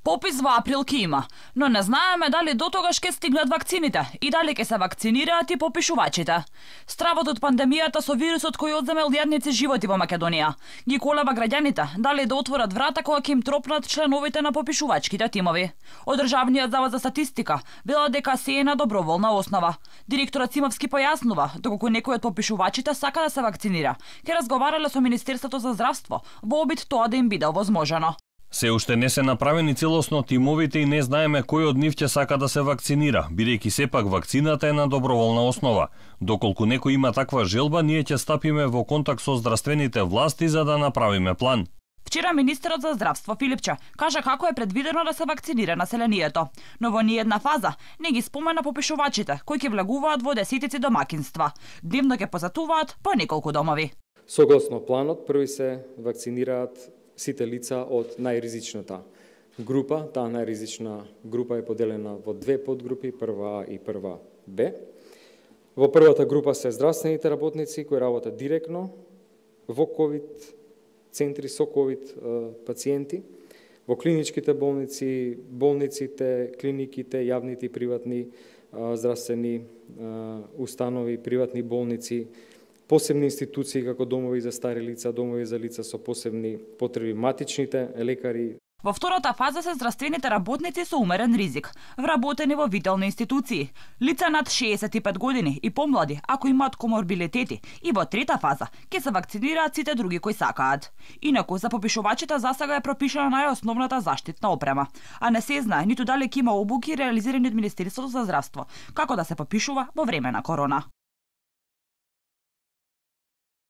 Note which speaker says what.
Speaker 1: Попис во април ќе има, но не знаеме дали до тогаш ќе стигнат вакцините и дали ќе се вакцинираат и попишувачите. Стравот од пандемијата со вирусот кој одземел јадници животи во Македонија ги колеба граѓаните дали да отворат врата кога ќе им тропнат членовите на попишувачките тимови. Од Државниот завод за статистика велат дека се е на доброволна основа. Директорот Симовски појаснува, доколку некој од попишувачите сака да се вакцинира, ќе разговарале со Министерството за здравство во обид тоа да им биде овозможено.
Speaker 2: Се уште не се направени целосно тимовите и не знаеме кој од нив ќе сака да се вакцинира, бидејќи сепак вакцината е на доброволна основа. Доколку некој има таква желба, ние ќе стапиме во контакт со здравствените власти за да направиме план.
Speaker 1: Вчера министерот за здравство Филипче кажа како е предвидено да се вакцинира населението, но во ниедна фаза не ги спомена попишувачите кои ќе влегуваат во десетици домакинства. Дневно ќе посетуваат по неколку домови.
Speaker 3: Согласно планот, први се вакцинираат сите лица од најризичната група. Таа најризична група е поделена во две подгрупи, прва А и прва Б. Во првата група се здравствените работници кои работат директно во ковид центри со ковид пациенти, во клиничките болници, болниците, клиниките, јавните и приватни здравствени установи, приватни болници, посебни институции како домови за стари лица, домови за лица со посебни потреби, матичните лекари.
Speaker 1: Во втората фаза се здравствените работници со умерен ризик, вработени во витални институции, лица над 65 години и помлади ако имаат коморбилитети, и во трета фаза ќе се вакцинираат сите други кои сакаат. Инаку за попишувачите засега е пропишана најосновната заштитна опрема, а не се знае ниту дали ќе има обуки реализирани од Министерството за здравство како да се попишува во време на корона.